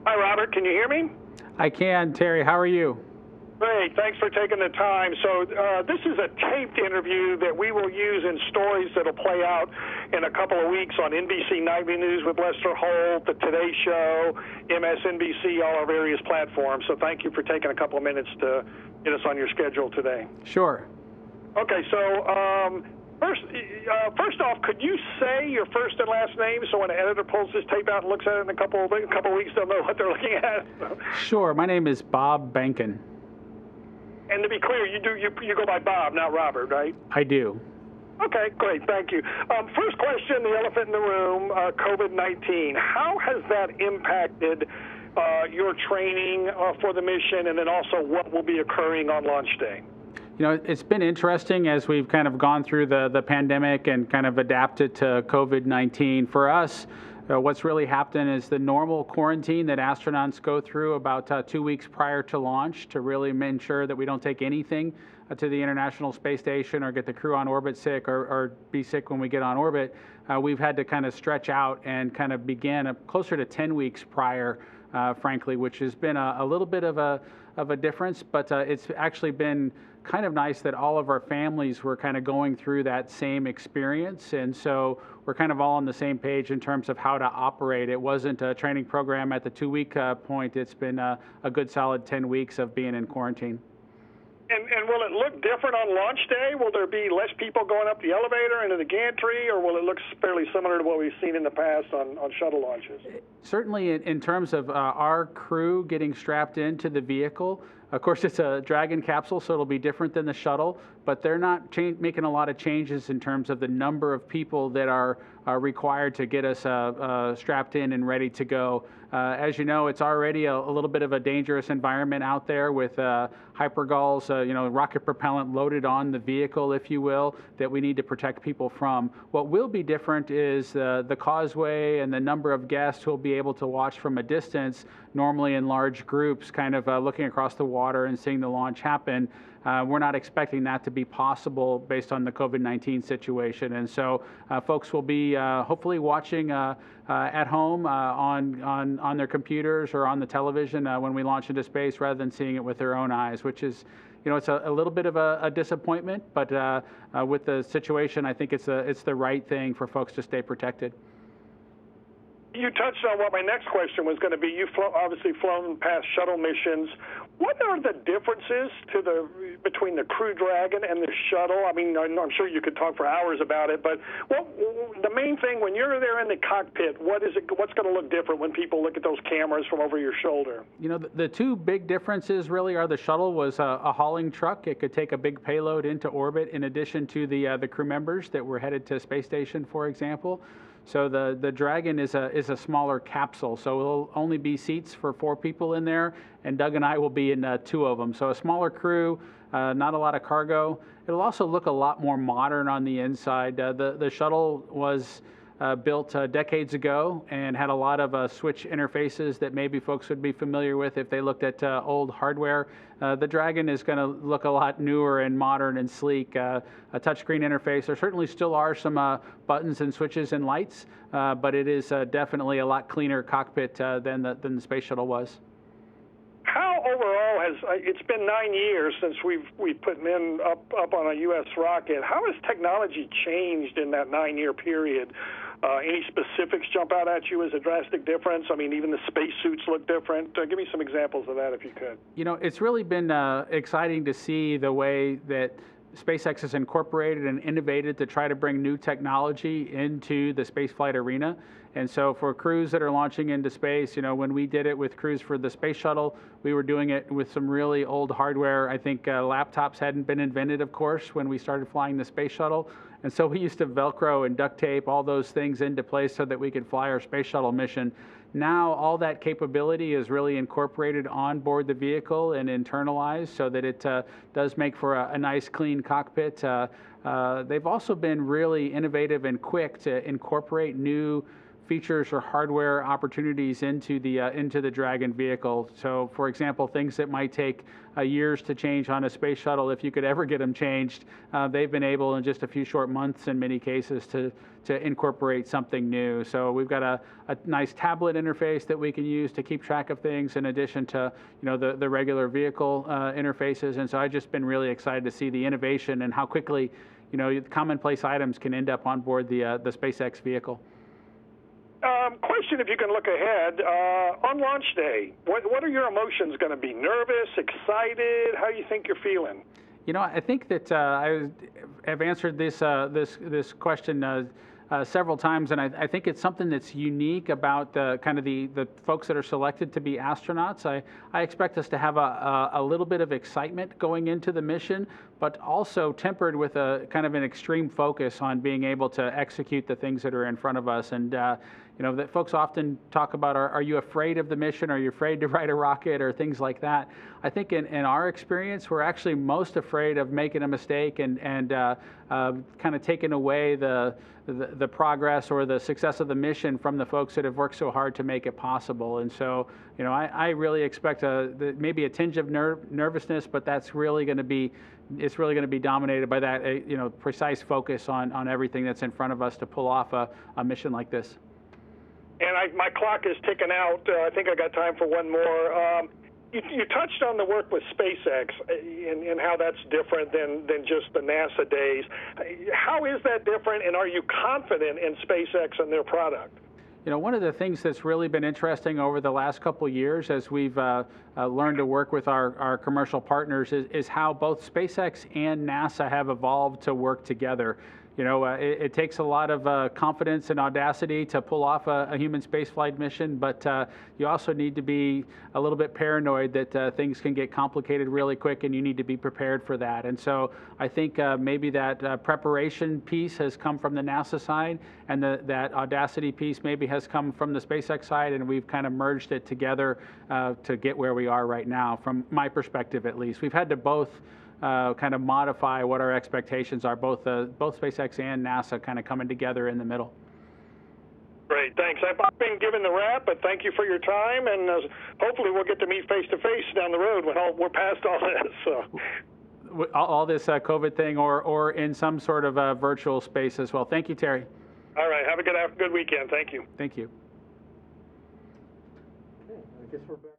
Hi, Robert. Can you hear me? I can, Terry. How are you? Great. Thanks for taking the time. So this is a taped interview that we will use in stories that'll play out in a couple of weeks on NBC Nightly News with Lester Holt, The Today Show, MSNBC, all our various platforms. So thank you for taking a couple of minutes to get us on your schedule today. Sure. Okay, so first off, could you say your first and last name so when an editor pulls this tape out and looks at it in a couple of weeks, they'll know what they're looking at? Sure. My name is Bob Behnken. And to be clear, you go by Bob, not Robert, right? I do. Okay, great. Thank you. First question, the elephant in the room, COVID-19. How has that impacted your training for the mission, and then also what will be occurring on launch day? You know, it's been interesting as we've kind of gone through the pandemic and kind of adapted to COVID-19. For us, what's really happened is the normal quarantine that astronauts go through about 2 weeks prior to launch to really ensure that we don't take anything to the International Space Station or get the crew on orbit sick or be sick when we get on orbit. We've had to kind of stretch out and kind of begin closer to 10 weeks prior, frankly, which has been a little bit of a difference, but it's actually been kind of nice that all of our families were kind of going through that same experience, and so we're kind of all on the same page in terms of how to operate. It wasn't a training program at the 2-week point. It's been a good solid 10 weeks of being in quarantine. And will it look different on launch day? Will there be less people going up the elevator into the gantry, or will it look fairly similar to what we've seen in the past on shuttle launches? Certainly in terms of our crew getting strapped into the vehicle, of course it's a Dragon capsule, so it'll be different than the shuttle, but they're not making a lot of changes in terms of the number of people that are required to get us strapped in and ready to go. As you know, it's already a little bit of a dangerous environment out there with hypergulls, rocket propellant loaded on the vehicle, if you will, that we need to protect people from. What will be different is the causeway and the number of guests who will be able to watch from a distance, normally in large groups, kind of looking across the water and seeing the launch happen. We're not expecting that to be possible based on the COVID-19 situation. And so folks will be hopefully watching at home on their computers or on the television when we launch into space rather than seeing it with their own eyes, which is, it's a little bit of a disappointment, but with the situation, I think it's the right thing for folks to stay protected. You touched on what my next question was going to be. You've obviously flown past shuttle missions. What are the differences between the Crew Dragon and the shuttle? I mean, I'm sure you could talk for hours about it, but the main thing when you're there in the cockpit, what's going to look different when people look at those cameras from over your shoulder? The two big differences really are the shuttle was a hauling truck. It could take a big payload into orbit in addition to the crew members that were headed to space station, for example. So the Dragon is a smaller capsule, so it'll only be seats for 4 people in there, and Doug and I will be in 2 of them. So a smaller crew, not a lot of cargo. It'll also look a lot more modern on the inside. The shuttle was built decades ago and had a lot of switch interfaces that maybe folks would be familiar with if they looked at old hardware. The Dragon is going to look a lot newer and modern and sleek. A touchscreen interface. There certainly still are some buttons and switches and lights, but it is definitely a lot cleaner cockpit than the space shuttle was. How overall it's been 9 years since we've put men up on a U.S. rocket. How has technology changed in that 9-year period? Any specifics jump out at you as a drastic difference? I mean, even the spacesuits look different. Give me some examples of that if you could. It's really been exciting to see the way that SpaceX has incorporated and innovated to try to bring new technology into the spaceflight arena. And so for crews that are launching into space, when we did it with crews for the space shuttle, we were doing it with some really old hardware. I think laptops hadn't been invented, of course, when we started flying the space shuttle. And so we used to Velcro and duct tape all those things into place so that we could fly our space shuttle mission. Now all that capability is really incorporated on board the vehicle and internalized so that it does make for a nice, clean cockpit. they've also been really innovative and quick to incorporate new features or hardware opportunities into the Dragon vehicle. So, for example, things that might take years to change on a space shuttle, if you could ever get them changed, they've been able in just a few short months, in many cases, to incorporate something new. So we've got a nice tablet interface that we can use to keep track of things, in addition to the regular vehicle interfaces. And so I've just been really excited to see the innovation and how quickly commonplace items can end up on board the SpaceX vehicle. Question, if you can look ahead, on launch day, what are your emotions going to be? Nervous, excited? How do you think you're feeling? I think that I have answered this question several times, and I think it's something that's unique about the folks that are selected to be astronauts. I expect us to have a little bit of excitement going into the mission, but also tempered with a kind of an extreme focus on being able to execute the things that are in front of us. And that folks often talk about, are you afraid of the mission? Are you afraid to ride a rocket or things like that? I think in our experience, we're actually most afraid of making a mistake and kind of taking away the progress or the success of the mission from the folks that have worked so hard to make it possible. And so, I really expect maybe a tinge of nervousness, but it's really going to be dominated by that precise focus on everything that's in front of us to pull off a mission like this. And my clock is ticking out. I think I got time for one more. You touched on the work with SpaceX and how that's different than just the NASA days. How is that different, and are you confident in SpaceX and their product? One of the things that's really been interesting over the last couple of years as we've learned to work with our commercial partners is how both SpaceX and NASA have evolved to work together. It takes a lot of confidence and audacity to pull off a human spaceflight mission, but you also need to be a little bit paranoid that things can get complicated really quick, and you need to be prepared for that. And so I think maybe that preparation piece has come from the NASA side, and that audacity piece maybe has come from the SpaceX side, and we've kind of merged it together to get where we are right now, from my perspective at least. We've had to both kind of modify what our expectations are, both SpaceX and NASA kind of coming together in the middle. Great, thanks. I've been given the wrap, but thank you for your time, and hopefully we'll get to meet face-to-face down the road when we're past all this. So. All this COVID thing, or in some sort of virtual space as well. Thank you, Terry. All right, have a good weekend. Thank you. Thank you. Okay, I guess we're back.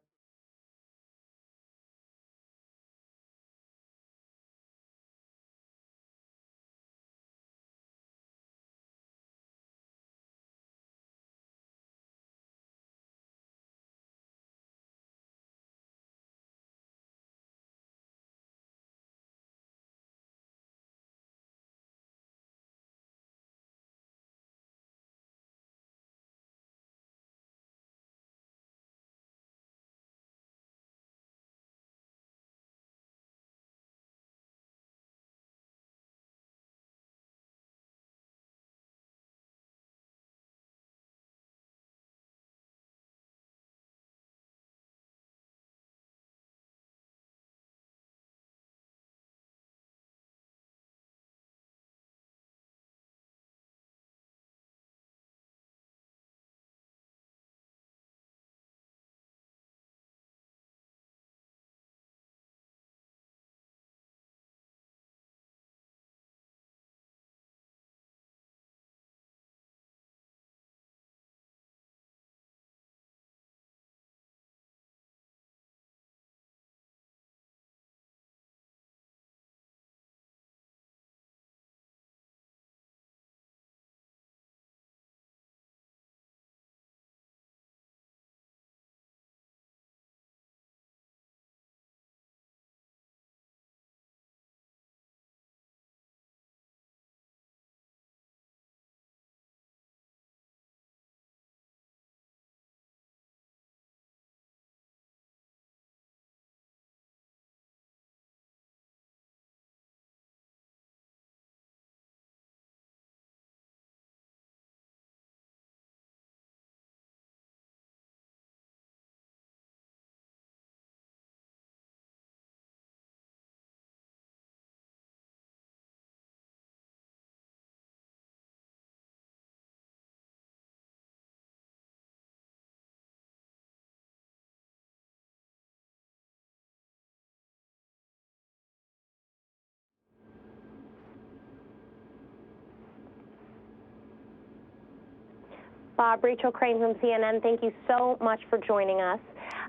Bob, Rachel Crane from CNN, thank you so much for joining us.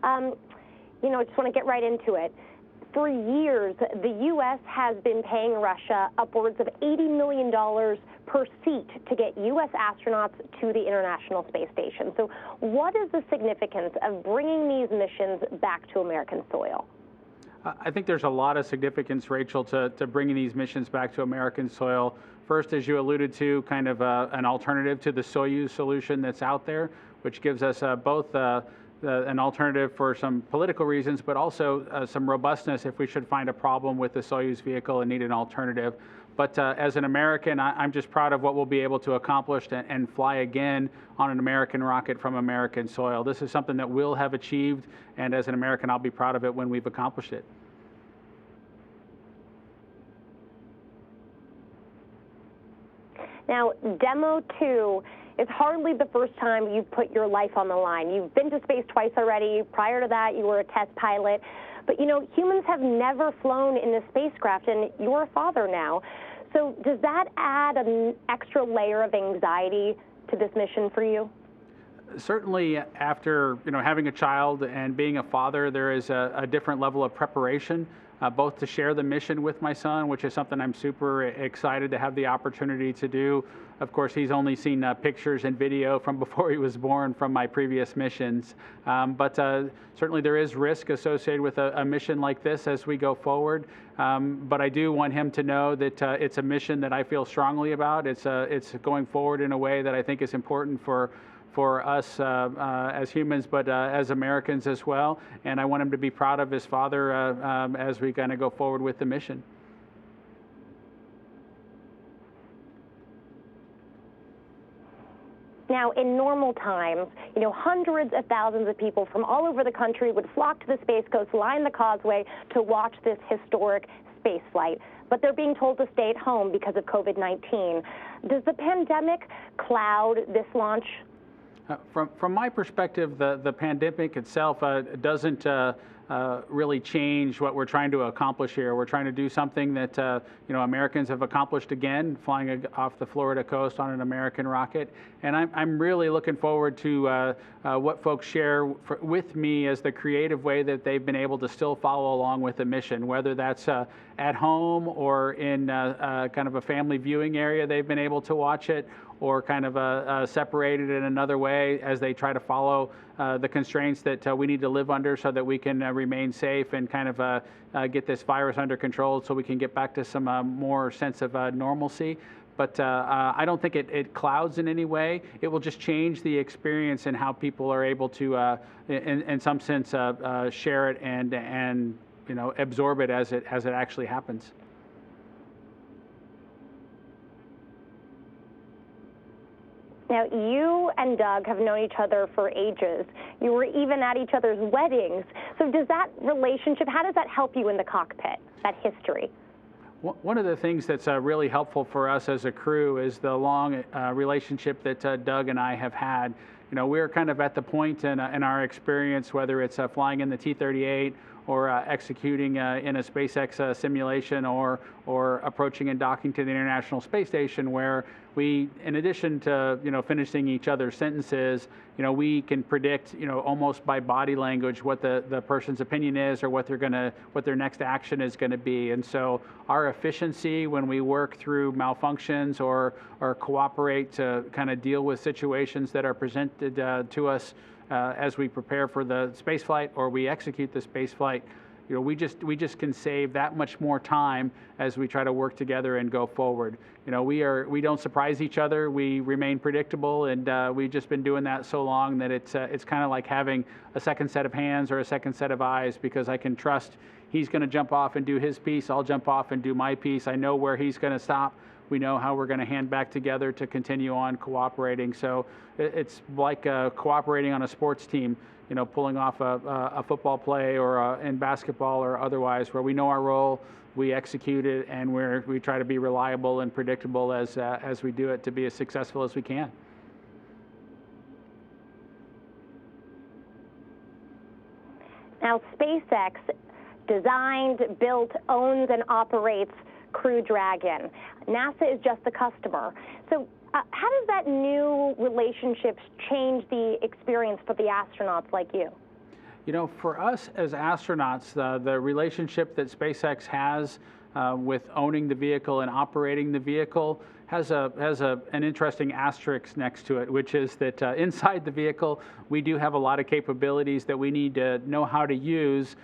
You know, I just want to get right into it. For years, the U.S. has been paying Russia upwards of $80 million per seat to get U.S. astronauts to the International Space Station. So what is the significance of bringing these missions back to American soil? I think there's a lot of significance, Rachel, to bringing these missions back to American soil. First, as you alluded to, kind of an alternative to the Soyuz solution that's out there, which gives us both an alternative for some political reasons, but also some robustness if we should find a problem with the Soyuz vehicle and need an alternative. But as an American, I'm just proud of what we'll be able to accomplish and fly again on an American rocket from American soil. This is something that we'll have achieved, and as an American, I'll be proud of it when we've accomplished it. Now, DM2 is hardly the first time you've put your life on the line. You've been to space twice already. Prior to that, you were a test pilot. But, you know, humans have never flown in a spacecraft, and you're a father now. So does that add an extra layer of anxiety to this mission for you? Certainly, after having a child and being a father, there is a different level of preparation, both to share the mission with my son, which is something I'm super excited to have the opportunity to do. Of course, he's only seen pictures and video from before he was born from my previous missions. But certainly there is risk associated with a mission like this as we go forward. But I do want him to know that it's a mission that I feel strongly about. It's going forward in a way that I think is important for us as humans, but as Americans as well. And I want him to be proud of his father as we kind of go forward with the mission. Now, in normal times, hundreds of thousands of people from all over the country would flock to the Space Coast, line the causeway to watch this historic space flight. But they're being told to stay at home because of COVID-19. Does the pandemic cloud this launch? From my perspective, the pandemic itself doesn't really change what we're trying to accomplish here. We're trying to do something that Americans have accomplished again, flying off the Florida coast on an American rocket. And I'm really looking forward to what folks share with me as the creative way that they've been able to still follow along with the mission, whether that's at home or in kind of a family viewing area they've been able to watch it, or kind of separated in another way as they try to follow the constraints that we need to live under so that we can remain safe and kind of get this virus under control so we can get back to some more sense of normalcy. But I don't think it clouds in any way. It will just change the experience and how people are able to, in some sense, share it and absorb it as it actually happens. Now, you and Doug have known each other for ages. You were even at each other's weddings. So does that relationship, how does that help you in the cockpit, that history? One of the things that's really helpful for us as a crew is the long relationship that Doug and I have had. We're kind of at the point in our experience, whether it's flying in the T-38 or executing in a SpaceX simulation or approaching and docking to the International Space Station, where we, in addition to finishing each other's sentences, we can predict almost by body language what the person's opinion is or what their next action is going to be. And so our efficiency when we work through malfunctions or cooperate to kind of deal with situations that are presented to us as we prepare for the space flight or we execute the space flight, we just can save that much more time as we try to work together and go forward. We don't surprise each other. We remain predictable, and we've just been doing that so long that it's kind of like having a second set of hands or a second set of eyes, because I can trust he's going to jump off and do his piece. I'll jump off and do my piece. I know where he's going to stop. We know how we're going to hand back together to continue on cooperating. So it's like cooperating on a sports team, pulling off a football play or in basketball or otherwise, where we know our role, we execute it, and we try to be reliable and predictable as we do it to be as successful as we can. Now, SpaceX designed, built, owns, and operates Crew Dragon. NASA is just the customer. So how does that new relationship change the experience for the astronauts like you? You know, for us as astronauts, the relationship that SpaceX has with owning the vehicle and operating the vehicle has an interesting asterisk next to it, which is that inside the vehicle we do have a lot of capabilities that we need to know how to use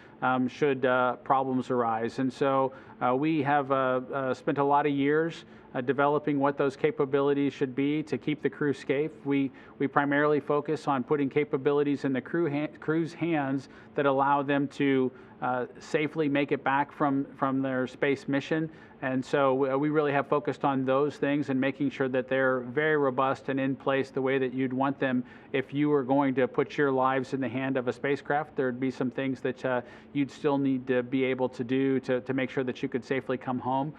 should problems arise. And so we have spent a lot of years developing what those capabilities should be to keep the crew safe. We primarily focus on putting capabilities in the crew's hands that allow them to safely make it back from their space mission. And so we really have focused on those things and making sure that they're very robust and in place the way that you'd want them. If you were going to put your lives in the hand of a spacecraft, there'd be some things that you'd still need to be able to do to make sure that you could safely come home.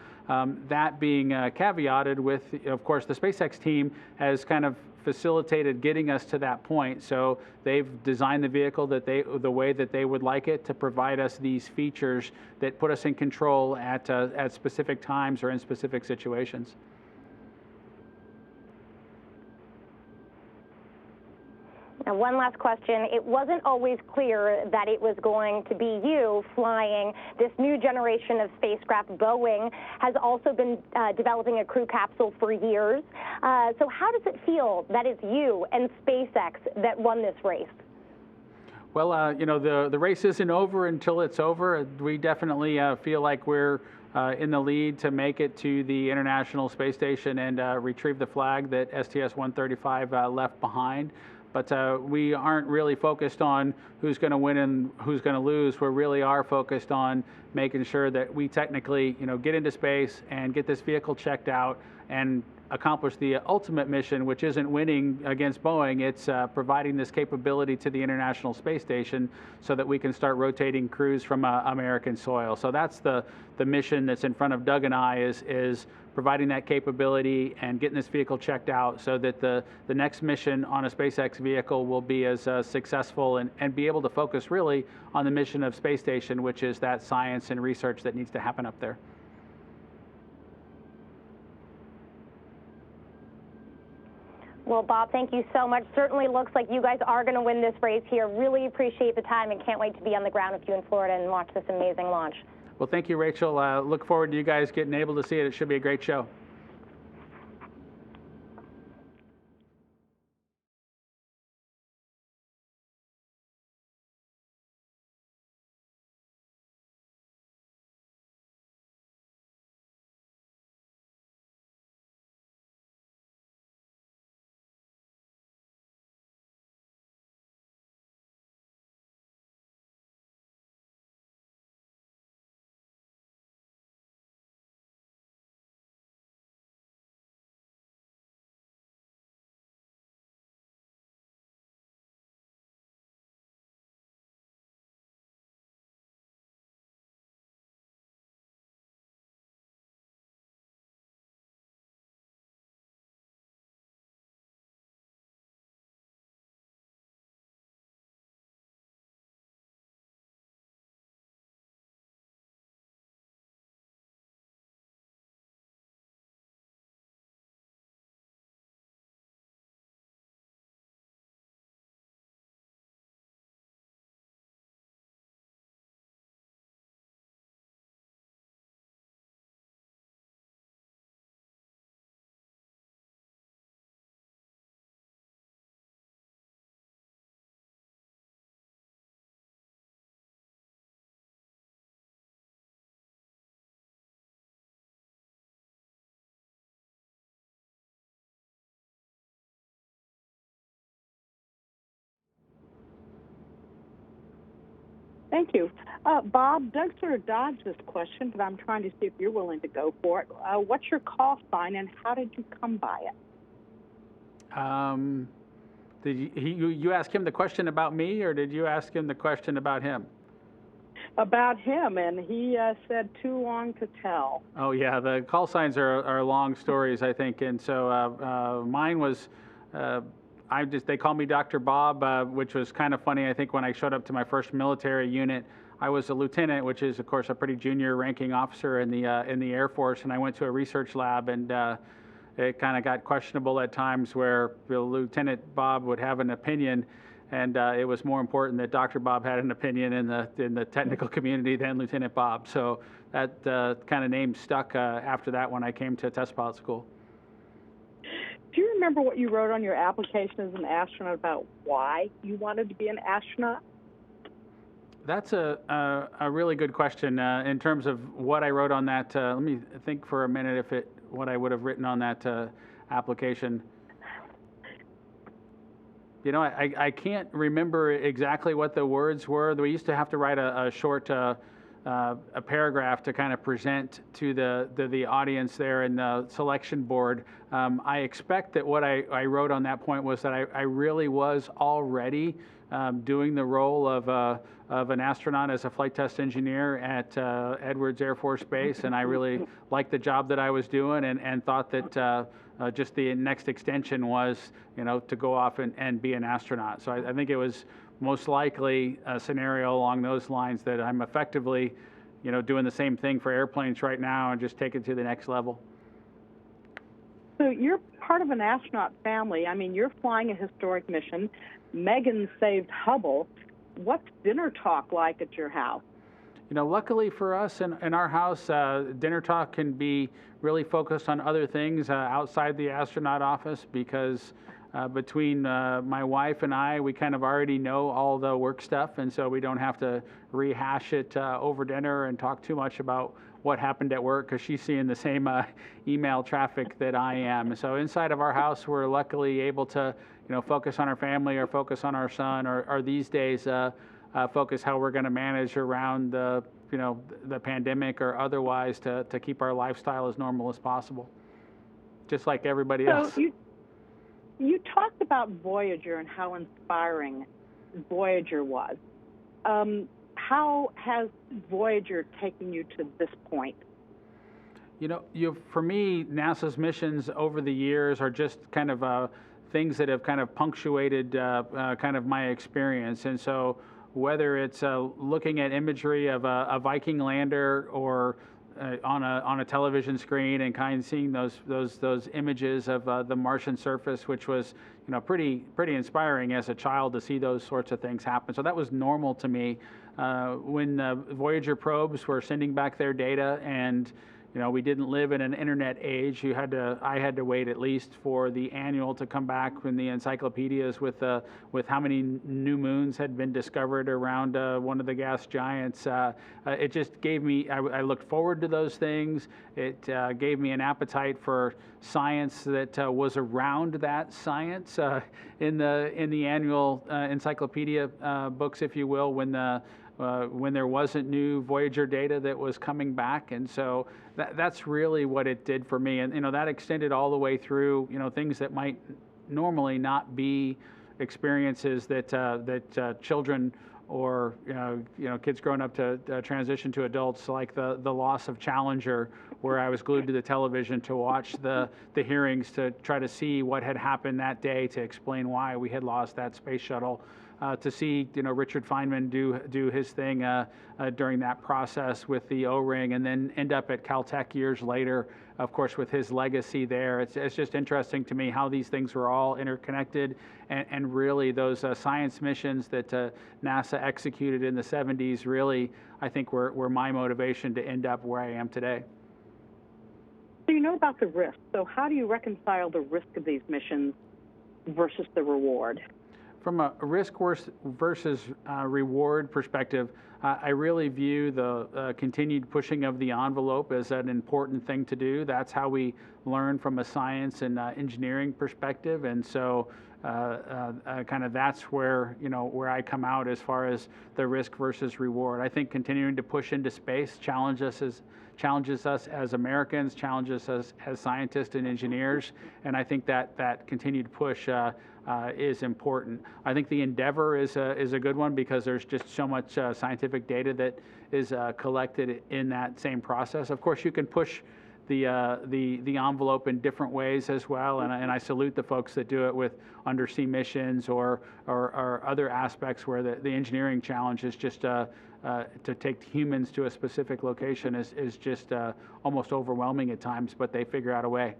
That being caveated with, of course, the SpaceX team has kind of facilitated getting us to that point. So they've designed the vehicle the way that they would like it to provide us these features that put us in control at specific times or in specific situations. Now, one last question. It wasn't always clear that it was going to be you flying this new generation of spacecraft. Boeing has also been developing a crew capsule for years. So how does it feel that it's you and SpaceX that won this race? Well, you know, the race isn't over until it's over. We definitely feel like we're in the lead to make it to the International Space Station and retrieve the flag that STS-135 left behind. But we aren't really focused on who's going to win and who's going to lose. We really are focused on making sure that we technically, you know, get into space and get this vehicle checked out and accomplish the ultimate mission, which isn't winning against Boeing. It's providing this capability to the International Space Station so that we can start rotating crews from American soil. So that's the mission that's in front of Doug and I is providing that capability and getting this vehicle checked out so that the next mission on a SpaceX vehicle will be as successful and be able to focus really on the mission of Space Station, which is that science and research that needs to happen up there. Well, Bob, thank you so much. Certainly looks like you guys are going to win this race here. Really appreciate the time and can't wait to be on the ground with you in Florida and watch this amazing launch. Well, thank you, Rachel. Look forward to you guys getting able to see it. It should be a great show. Thank you. Bob, Doug sort of dodged this question, but I'm trying to see if you're willing to go for it. What's your call sign, and how did you come by it? Did you ask him the question about me, or did you ask him the question about him? About him, and he said too long to tell. Oh, yeah, the call signs are long stories, I think, and so mine was, they call me Dr. Bob, which was kind of funny. I think when I showed up to my first military unit, I was a lieutenant, which is, of course, a pretty junior ranking officer in the Air Force, and I went to a research lab, and it kind of got questionable at times where Lieutenant Bob would have an opinion, and it was more important that Dr. Bob had an opinion in the technical community than Lieutenant Bob. So that kind of name stuck after that when I came to test pilot school. Do you remember what you wrote on your application as an astronaut about why you wanted to be an astronaut? That's a really good question. In terms of what I wrote on that, let me think for a minute what I would have written on that application. You know, I can't remember exactly what the words were. We used to have to write a short a paragraph to kind of present to the audience there in the selection board. I expect that what I wrote on that point was that I really was already doing the role of an astronaut as a flight test engineer at Edwards Air Force Base, and I really liked the job that I was doing, and thought that just the next extension was, you know, to go off and be an astronaut. So I think it was most likely a scenario along those lines that I'm effectively, you know, doing the same thing for airplanes right now and just take it to the next level. So you're part of an astronaut family. I mean, you're flying a historic mission. Megan saved Hubble. What's dinner talk like at your house? You know, luckily for us in our house, dinner talk can be really focused on other things outside the astronaut office, because between my wife and I, we kind of already know all the work stuff, and so we don't have to rehash it over dinner and talk too much about what happened at work, because she's seeing the same email traffic that I am. So inside of our house, we're luckily able to, you know, focus on our family, or focus on our son, or these days focus how we're going to manage around the, you know, the pandemic or otherwise to keep our lifestyle as normal as possible, just like everybody else. You talked about Voyager and how inspiring Voyager was. How has Voyager taken you to this point? You know, for me, NASA's missions over the years are just kind of things that have kind of punctuated kind of my experience. And so whether it's looking at imagery of a Viking lander, or on a television screen, and kind of seeing those images of the Martian surface, which was, you know, pretty inspiring as a child to see those sorts of things happen. So that was normal to me. When the Voyager probes were sending back their data, and, you know, we didn't live in an internet age. I had to wait at least for the annual to come back when the encyclopedias with how many new moons had been discovered around one of the gas giants. It just gave me, I looked forward to those things. It gave me an appetite for science that was around that science in the annual encyclopedia books, if you will, when there wasn't new Voyager data that was coming back. And so that's really what it did for me. And, you know, that extended all the way through, you know, things that might normally not be experiences that children or, you know, kids growing up to transition to adults, like the loss of Challenger, where I was glued to the television to watch the hearings to try to see what had happened that day to explain why we had lost that space shuttle. To see, you know, Richard Feynman do his thing during that process with the O-ring, and then end up at Caltech years later, of course, with his legacy there. It's just interesting to me how these things were all interconnected, and really those science missions that NASA executed in the 70s really, I think, were my motivation to end up where I am today. So you know about the risk. So how do you reconcile the risk of these missions versus the reward? From a risk versus reward perspective, I really view the continued pushing of the envelope as an important thing to do. That's how we learn from a science and engineering perspective, and so kind of that's where, you know, where I come out as far as the risk versus reward. I think continuing to push into space challenges us as Americans, challenges us as scientists and engineers, and I think that continued push is important. I think the endeavor is a good one, because there's just so much scientific data that is collected in that same process. Of course, you can push the envelope in different ways as well. And I salute the folks that do it with undersea missions or other aspects where the engineering challenge is just to take humans to a specific location is just almost overwhelming at times, but they figure out a way.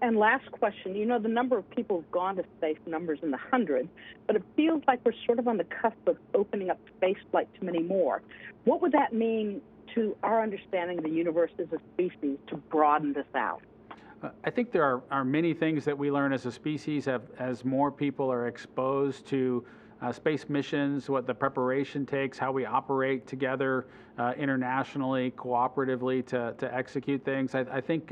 And last question, you know, the number of people who've gone to space numbers in the hundreds, but it feels like we're sort of on the cusp of opening up space flight to many more. What would that mean to our understanding of the universe as a species to broaden this out? I think there are many things that we learn as a species as more people are exposed to space missions, what the preparation takes, how we operate together internationally, cooperatively to execute things. I think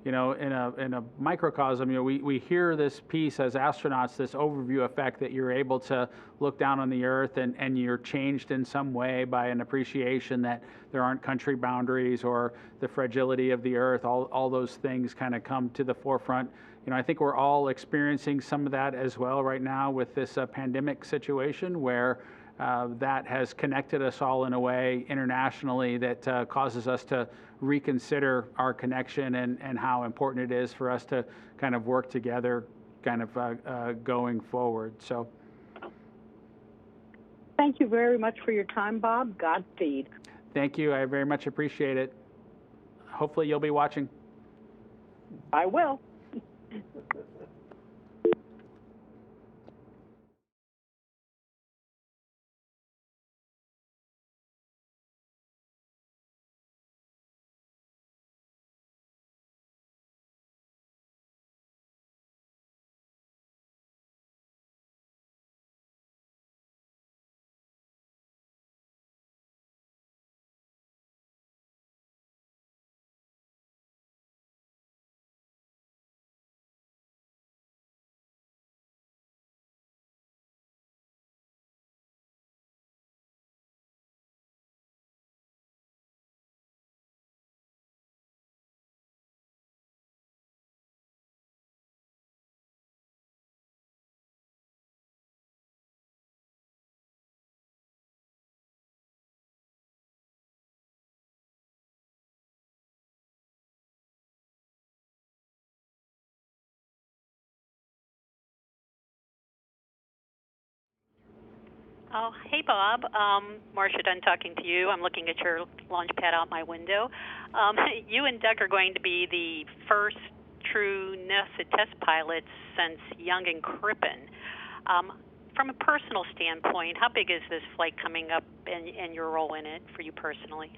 you know, in a microcosm, you know, we hear this piece as astronauts, this overview effect that you're able to look down on the Earth and you're changed in some way by an appreciation that there aren't country boundaries or the fragility of the Earth. All those things kind of come to the forefront. You know, I think we're all experiencing some of that as well right now with this pandemic situation where that has connected us all in a way internationally that causes us to reconsider our connection and how important it is for us to kind of work together kind of going forward. So thank you very much for your time, Bob. Godspeed. Thank you. I very much appreciate it. Hopefully you'll be watching. I will. Oh, hey, Bob. Marcia Dunn talking to you. I'm looking at your launch pad out my window. You and Doug are going to be the first true NASA test pilots since Young and Crippen. From a personal standpoint, how big is this flight coming up and your role in it for you personally?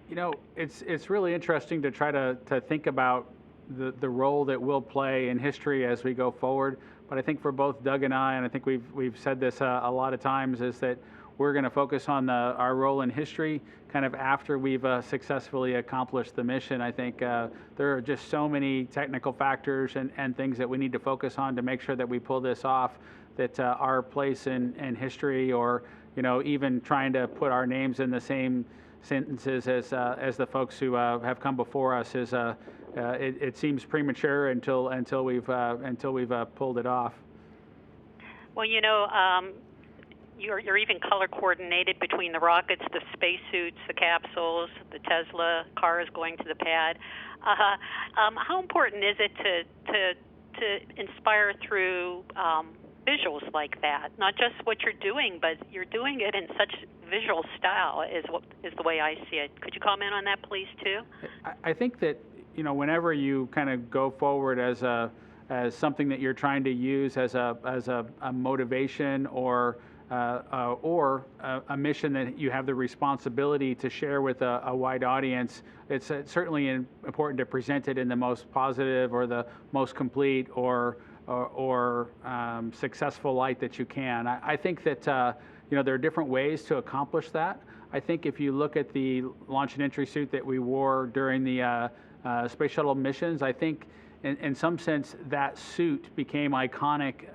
You know, it's really interesting to try to think about the role that we'll play in history as we go forward. But I think for both Doug and I think we've said this a lot of times, is that we're going to focus on our role in history kind of after we've successfully accomplished the mission. I think there are just so many technical factors and things that we need to focus on to make sure that we pull this off, that our place in history, or, you know, even trying to put our names in the same sentences as the folks who have come before us is it seems premature until we've pulled it off. Well, you know, you're even color coordinated between the rockets, the spacesuits, the capsules, the Tesla cars going to the pad. How important is it to inspire through visuals like that? Not just what you're doing, but you're doing it in such visual style is the way I see it. Could you comment on that, please, too? I think that, you know, whenever you kind of go forward as something that you're trying to use as a motivation or a mission that you have the responsibility to share with a wide audience, it's certainly important to present it in the most positive or the most complete or successful light that you can. I think that you know, there are different ways to accomplish that. I think if you look at the launch and entry suit that we wore during the space shuttle missions, I think in some sense that suit became iconic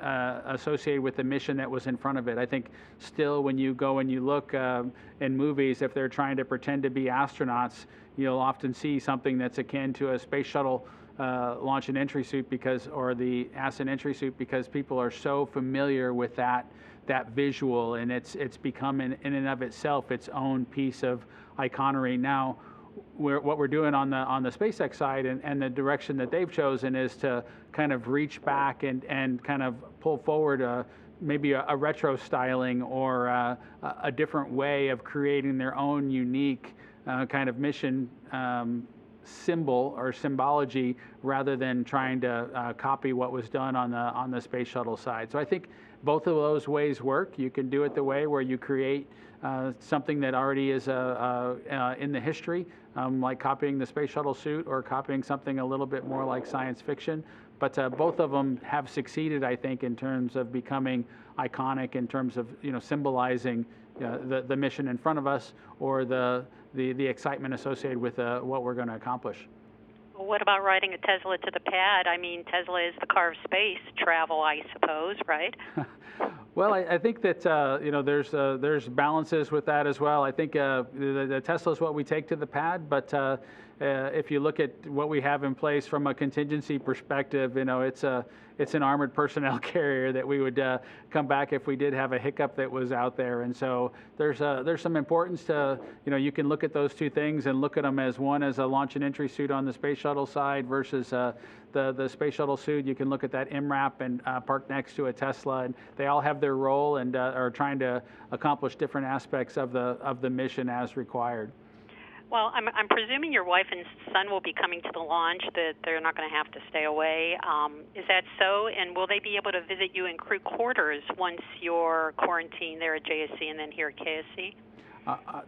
associated with the mission that was in front of it. I think still when you go and you look in movies, if they're trying to pretend to be astronauts, you'll often see something that's akin to a space shuttle launch and entry suit or the ascent entry suit, because people are so familiar with that visual, and it's become in and of itself its own piece of iconery. Now, what we're doing on the SpaceX side and the direction that they've chosen is to kind of reach back and kind of pull forward maybe a retro styling or a different way of creating their own unique kind of mission symbol or symbology rather than trying to copy what was done on the space shuttle side. So I think both of those ways work. You can do it the way where you create something that already is in the history, like copying the space shuttle suit or copying something a little bit more like science fiction. But both of them have succeeded, I think, in terms of becoming iconic, in terms of symbolizing the mission in front of us or the excitement associated with what we're going to accomplish. Well, what about riding a Tesla to the pad? I mean, Tesla is the car of space travel, I suppose, right? Well, I think that there's balances with that as well. I think the Tesla is what we take to the pad, but if you look at what we have in place from a contingency perspective, it's an armored personnel carrier that we would come back if we did have a hiccup that was out there. And so there's some importance to you can look at those two things and look at them as one as a launch and entry suit on the space shuttle side versus the space shuttle suit. You can look at that MRAP and park next to a Tesla, and they all have their role and are trying to accomplish different aspects of the mission as required. Well, I'm presuming your wife and son will be coming to the launch, that they're not going to have to stay away. Is that so? And will they be able to visit you in crew quarters once you're quarantined there at JSC and then here at KSC?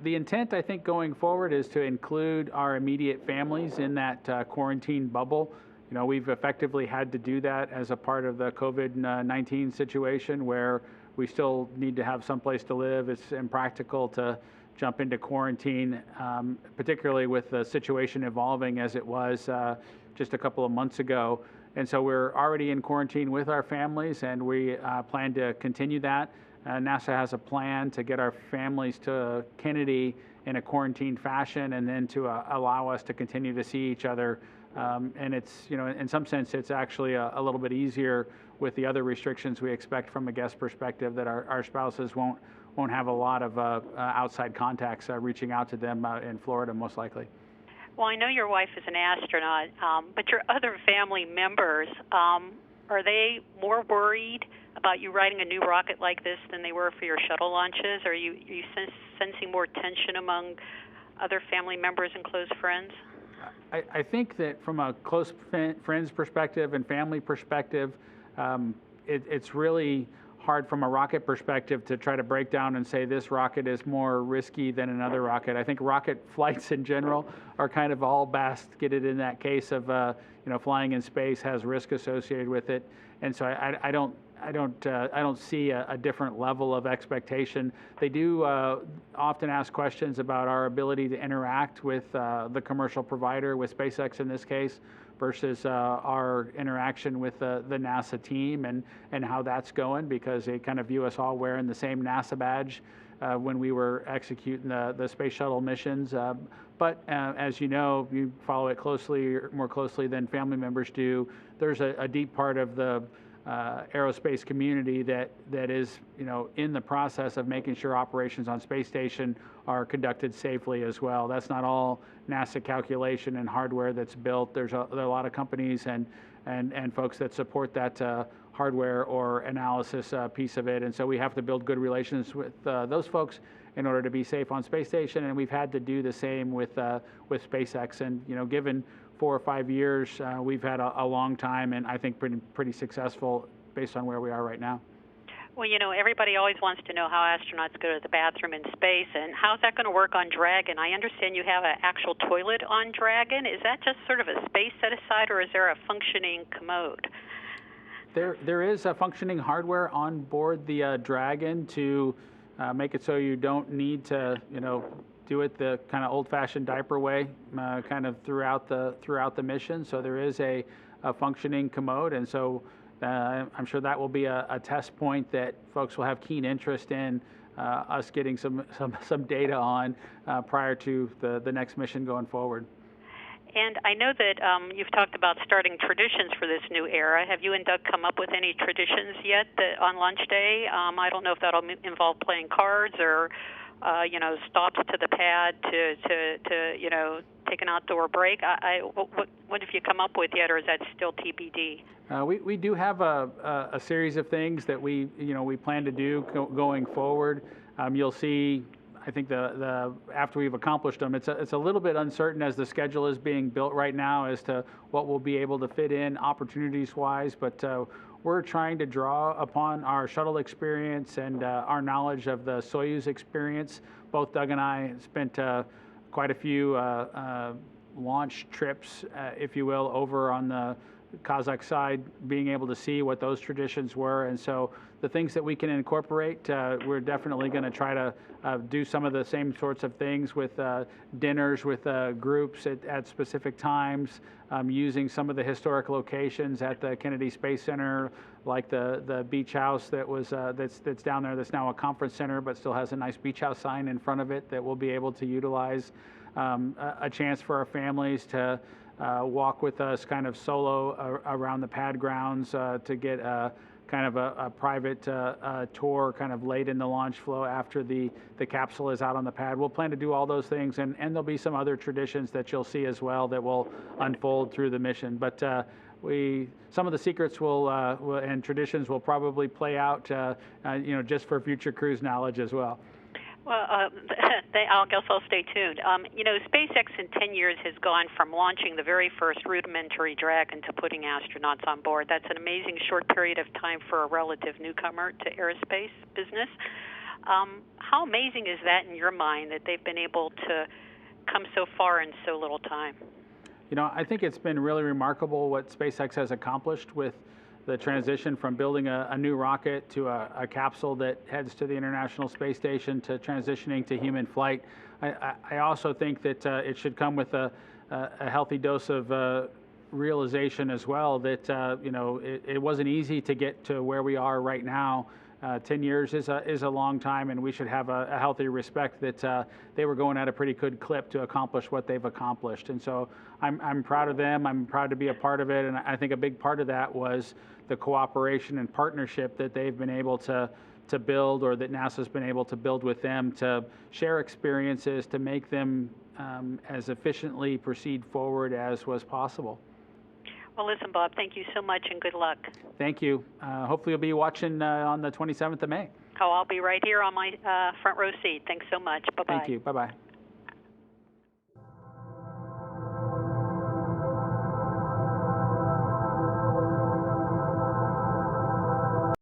The intent, I think, going forward is to include our immediate families in that quarantine bubble. We've effectively had to do that as a part of the COVID-19 situation where we still need to have someplace to live. It's impractical to jump into quarantine, particularly with the situation evolving as it was just a couple of months ago. And so we're already in quarantine with our families, and we plan to continue that. NASA has a plan to get our families to Kennedy in a quarantine fashion and then to allow us to continue to see each other. And it's, in some sense, it's actually a little bit easier with the other restrictions we expect from a guest perspective that our spouses won't have a lot of outside contacts reaching out to them in Florida, most likely. Well, I know your wife is an astronaut, but your other family members, are they more worried about you riding a new rocket like this than they were for your shuttle launches? Are you sensing more tension among other family members and close friends? I think that from a close friends perspective and family perspective, it's really hard from a rocket perspective to try to break down and say this rocket is more risky than another rocket. I think rocket flights in general are kind of all basketted in that case of flying in space has risk associated with it, and so I don't see a different level of expectation. They do often ask questions about our ability to interact with the commercial provider, with SpaceX in this case, versus our interaction with the NASA team and how that's going, because they kind of view us all wearing the same NASA badge when we were executing the space shuttle missions. But as you follow it closely, more closely than family members do, there's a deep part of the aerospace community that is in the process of making sure operations on space station are conducted safely as well. That's not all NASA calculation and hardware that's built. There are a lot of companies and folks that support that hardware or analysis piece of it, and so we have to build good relations with those folks in order to be safe on space station, and we've had to do the same with SpaceX. And given 4 or 5 years, we've had a long time, and I think pretty successful based on where we are right now. Well, everybody always wants to know how astronauts go to the bathroom in space, and how's that going to work on Dragon? I understand you have an actual toilet on Dragon. Is that just sort of a space set-aside, or is there a functioning commode? There is a functioning hardware on board the Dragon to make it so you don't need to, do it the kind of old-fashioned diaper way, kind of throughout the mission. So there is a functioning commode, and so I'm sure that will be a test point that folks will have keen interest in us getting some data on prior to the next mission going forward. And I know that you've talked about starting traditions for this new era. Have you and Doug come up with any traditions yet on launch day? I don't know if that'll involve playing cards or stops to the pad to take an outdoor break. What have you come up with yet, or is that still TBD? We do have a series of things that we plan to do going forward. You'll see. I think the after we've accomplished them, it's a little bit uncertain as the schedule is being built right now as to what we'll be able to fit in opportunities-wise. But we're trying to draw upon our shuttle experience and our knowledge of the Soyuz experience. Both Doug and I spent quite a few launch trips, if you will, over on the Kazakh side, being able to see what those traditions were. And so the things that we can incorporate, we're definitely going to try to do some of the same sorts of things with dinners with groups at specific times, using some of the historic locations at the Kennedy Space Center, like the beach house that was that's down there, that's now a conference center, but still has a nice beach house sign in front of it that we'll be able to utilize. A chance for our families to walk with us kind of solo around the pad grounds to get kind of a private tour kind of late in the launch flow after the capsule is out on the pad. We'll plan to do all those things, and there'll be some other traditions that you'll see as well that will unfold through the mission. But some of the secrets and traditions will probably play out just for future cruise knowledge as well. Well, I guess I'll stay tuned. SpaceX in 10 years has gone from launching the very first rudimentary Dragon to putting astronauts on board. That's an amazing short period of time for a relative newcomer to aerospace business. How amazing is that in your mind that they've been able to come so far in so little time? I think it's been really remarkable what SpaceX has accomplished with the transition from building a new rocket to a capsule that heads to the International Space Station to transitioning to human flight. I also think that it should come with a healthy dose of realization as well that it wasn't easy to get to where we are right now. 10 years is a long time, and we should have a healthy respect that they were going at a pretty good clip to accomplish what they've accomplished. And so I'm proud of them. I'm proud to be a part of it, and I think a big part of that was the cooperation and partnership that they've been able to build, or that NASA's been able to build with them, to share experiences, to make them as efficiently proceed forward as was possible. Well, listen, Bob, thank you so much, and good luck. Thank you. Hopefully you'll be watching on the 27th of May. Oh, I'll be right here on my front row seat. Thanks so much. Bye-bye. Thank you. Bye-bye.